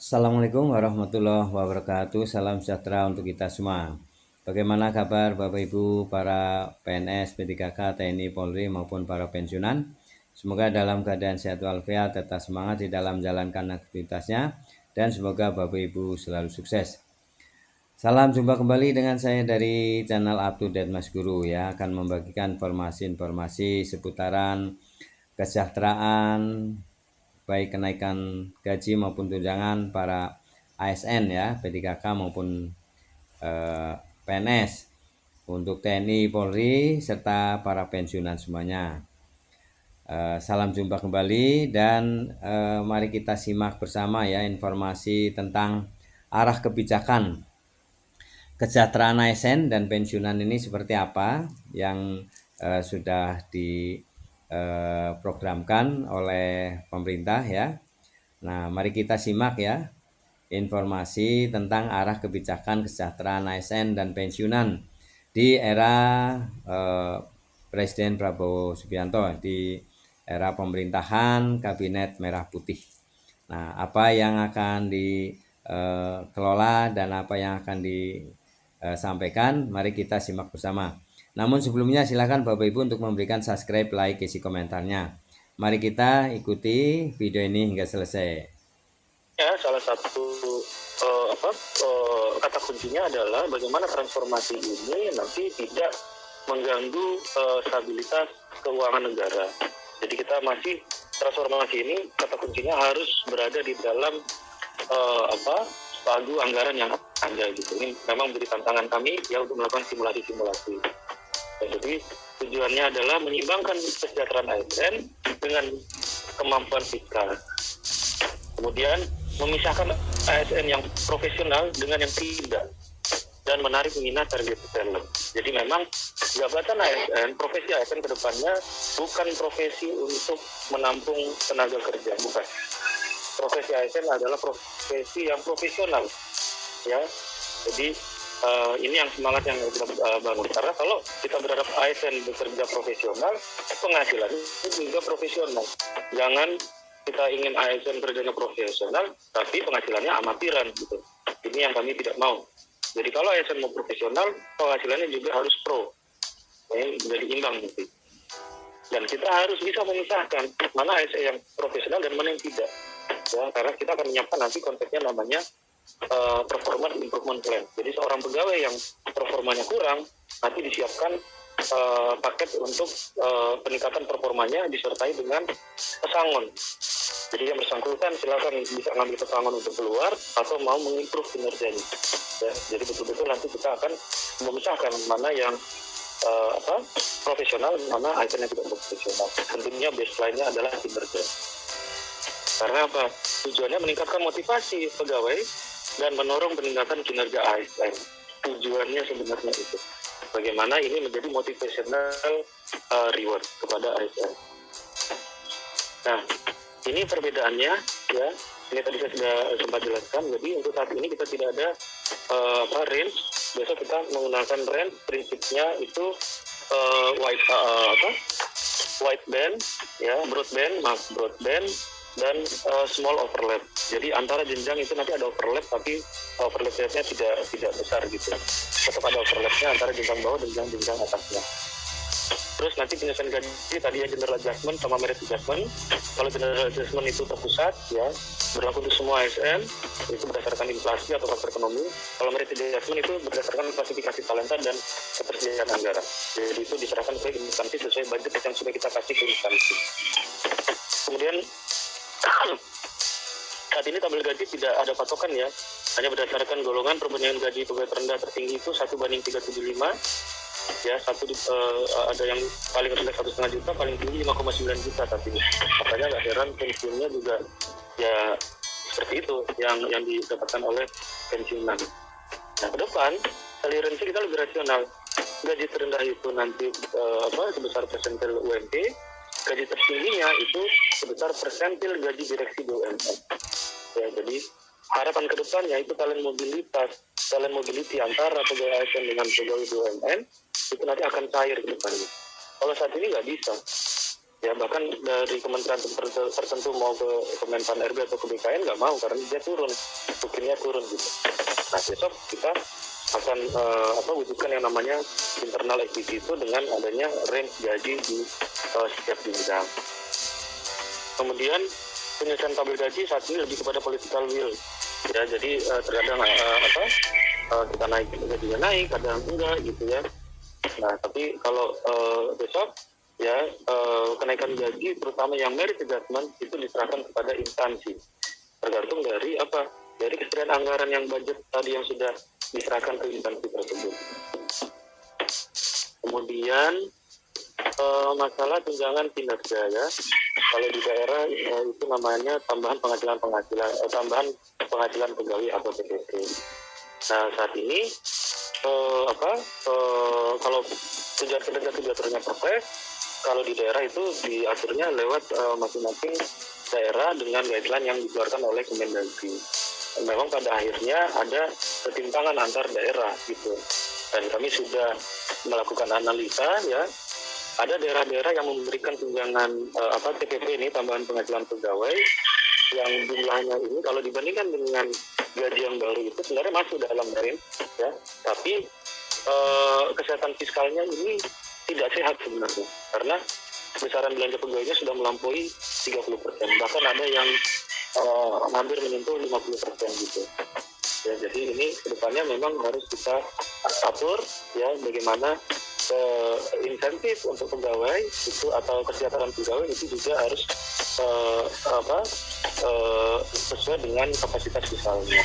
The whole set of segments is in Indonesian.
Assalamualaikum warahmatullahi wabarakatuh. Salam sejahtera untuk kita semua. Bagaimana kabar Bapak Ibu para PNS, P3K, TNI, Polri maupun para pensiunan? Semoga dalam keadaan sehat walafiat, tetap semangat di dalam menjalankan aktivitasnya, dan semoga Bapak Ibu selalu sukses. Salam jumpa kembali dengan saya dari channel Up to Date Mas Guru ya, akan membagikan informasi-informasi seputaran kesejahteraan, baik kenaikan gaji maupun tunjangan para ASN ya, P3K maupun PNS, untuk TNI, Polri, serta para pensiunan semuanya. Salam jumpa kembali dan mari kita simak bersama ya informasi tentang arah kebijakan kesejahteraan ASN dan pensiunan ini seperti apa yang sudah diprogramkan oleh pemerintah ya. Nah, mari kita simak ya informasi tentang arah kebijakan kesejahteraan ASN dan pensiunan di era Presiden Prabowo Subianto, di era pemerintahan Kabinet Merah Putih. Nah, apa yang akan dikelola dan apa yang akan disampaikan, mari kita simak bersama. Namun sebelumnya silakan Bapak Ibu untuk memberikan subscribe, like, isi komentarnya. Mari kita ikuti video ini hingga selesai. Ya, salah satu kata kuncinya adalah bagaimana transformasi ini nanti tidak mengganggu stabilitas keuangan negara. Jadi kita masih transformasi ini kata kuncinya harus berada di dalam pagu anggaran yang ada gitu. Ini memang menjadi tantangan kami ya untuk melakukan simulasi-simulasi. Jadi tujuannya adalah menyeimbangkan kesejahteraan ASN dengan kemampuan fiskal. Kemudian memisahkan ASN yang profesional dengan yang tidak dan menarik minat target talent. Jadi memang jabatan ASN, profesi ASN ke depannya bukan profesi untuk menampung tenaga kerja, bukan. Profesi ASN adalah profesi yang profesional, ya. Jadi ini yang semangat yang kita bangun. Karena kalau kita berharap ASN bekerja profesional, penghasilannya juga profesional. Jangan kita ingin ASN kerjanya profesional, tapi penghasilannya amatiran gitu. Ini yang kami tidak mau. Jadi kalau ASN mau profesional, penghasilannya juga harus pro. Ini menjadi imbang nanti. Dan kita harus bisa memisahkan mana ASN yang profesional dan mana yang tidak. Ya, karena kita akan menyiapkan nanti konsepnya namanya performance improvement plan. Jadi seorang pegawai yang performanya kurang, nanti disiapkan paket untuk peningkatan performanya disertai dengan pesangon. Jadi yang bersangkutan silakan bisa ngambil pesangon untuk keluar atau mau mengimprove kinerjanya. Ya, jadi betul-betul nanti kita akan memisahkan mana yang profesional, mana ASN yang tidak profesional. Tentunya baseline-nya adalah kinerja. Karena apa? Tujuannya meningkatkan motivasi pegawai dan mendorong peningkatan kinerja ASN. Tujuannya sebenarnya itu. Bagaimana ini menjadi motivational reward kepada ASN. Nah, ini perbedaannya ya. Ini tadi saya sudah sempat jelaskan. Jadi untuk saat ini kita tidak ada range. Biasa kita menggunakan range. Prinsipnya itu wide band, ya, broad band, dan small overlap. Jadi antara jenjang itu nanti ada overlap, tapi overlapnya tidak besar gitu. Tetap ada overlapnya antara jenjang bawah dan jenjang atasnya. Terus nanti penyelesaian gaji tadi ya general adjustment sama merit adjustment. Kalau general adjustment itu terpusat ya, berlaku untuk semua ASN, itu berdasarkan inflasi atau faktor ekonomi. Kalau merit adjustment itu berdasarkan klasifikasi talenta dan ketersediaan anggaran. Jadi itu diserahkan ke instansi sesuai budget yang sudah kita kasih ke instansi. Kemudian saat ini tabel gaji tidak ada patokan ya, hanya berdasarkan golongan perbandingan gaji pegawai terendah tertinggi itu 1:375. Ya, ada yang paling rendah 1,5 juta, paling tinggi 5,9 juta saat ini. Makanya nggak heran pensiunnya juga ya seperti itu yang didapatkan oleh pensiunan. Nah, ke depan aliransi kita lebih rasional. Gaji terendah itu nanti sebesar persentil UMP, gaji tertingginya itu sebesar persentil gaji direksi BUMN. Ya, jadi harapan ke depannya itu talent mobility antara pegawai ASN dengan pegawai BUMN itu nanti akan cair ke depannya. Kalau saat ini nggak bisa. Ya bahkan dari kementerian tertentu mau ke Kemenpan RB atau ke BKN nggak mau karena dia turun, supirnya turun gitu. Nah besok kita akan wujudkan yang namanya internal equity itu dengan adanya range gaji di setiap jenjang. Kemudian penyusunan tabel gaji saat ini lebih kepada political will. Ya jadi terkadang kita naik gajinya naik, kadang enggak gitu ya. Nah tapi kalau besok ya kenaikan gaji terutama yang merit adjustment itu diserahkan kepada instansi tergantung dari dari kesediaan anggaran yang budget tadi yang sudah diserahkan ke instansi tersebut. Kemudian masalah tunjangan kinerja ya, kalau di daerah itu namanya tambahan penghasilan pegawai atau TPP. Nah saat ini kalau tunjangan kinerja itu diaturnya perpres, kalau di daerah itu diaturnya lewat masing-masing daerah dengan guideline yang dikeluarkan oleh Kemendagri. Memang pada akhirnya ada ketimpangan antar daerah gitu. Dan kami sudah melakukan analisa ya. Ada daerah-daerah yang memberikan tunjangan TPP ini tambahan penghasilan pegawai yang jumlahnya ini kalau dibandingkan dengan gaji yang baru itu sebenarnya masuk dalam range ya. Tapi kesehatan fiskalnya ini tidak sehat sebenarnya karena besaran belanja pegawainya sudah melampaui 30%, bahkan ada yang hampir menyentuh 50% gitu ya. Jadi ini kedepannya memang harus kita atur ya bagaimana insentif untuk pegawai itu atau kesejahteraan pegawai itu juga harus sesuai dengan kapasitas fiskalnya.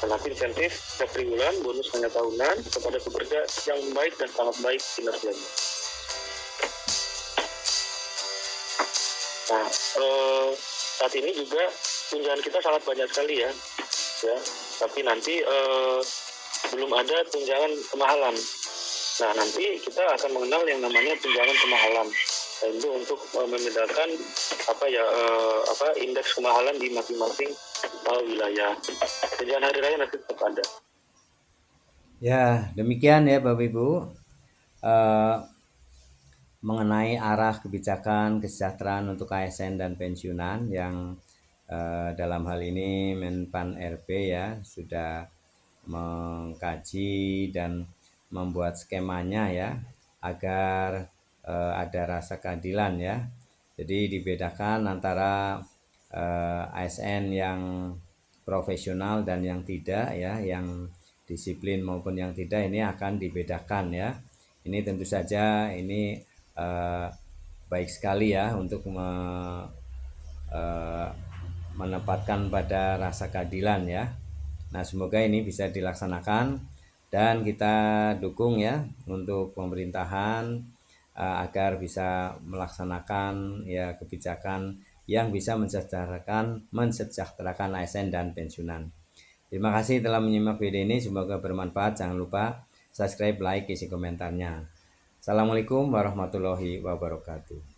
Nanti insentif setiap triwulan, bonus hanya tahunan kepada pekerja yang baik dan sangat baik kinerjanya. Nah, saat ini juga tunjangan kita sangat banyak sekali ya. Tapi nanti belum ada tunjangan kemahalan. Nah, nanti kita akan mengenal yang namanya tunjangan kemahalan. Itu untuk membedakan indeks kemahalan di masing-masing wilayah. Tunjangan hari raya nanti tetap ada. Ya, demikian ya Bapak Ibu mengenai arah kebijakan kesejahteraan untuk ASN dan pensiunan yang dalam hal ini Menpan RB ya sudah mengkaji dan membuat skemanya ya agar ada rasa keadilan ya. Jadi dibedakan antara ASN yang profesional dan yang tidak ya, yang disiplin maupun yang tidak ini akan dibedakan ya. Ini tentu saja ini baik sekali ya untuk menempatkan pada rasa keadilan ya. Nah semoga ini bisa dilaksanakan dan kita dukung ya untuk pemerintahan agar bisa melaksanakan ya kebijakan yang bisa mensejahterakan ASN dan pensiunan. Terima kasih telah menyimak video ini, semoga bermanfaat. Jangan lupa subscribe, like, isi komentarnya. Assalamualaikum warahmatullahi wabarakatuh.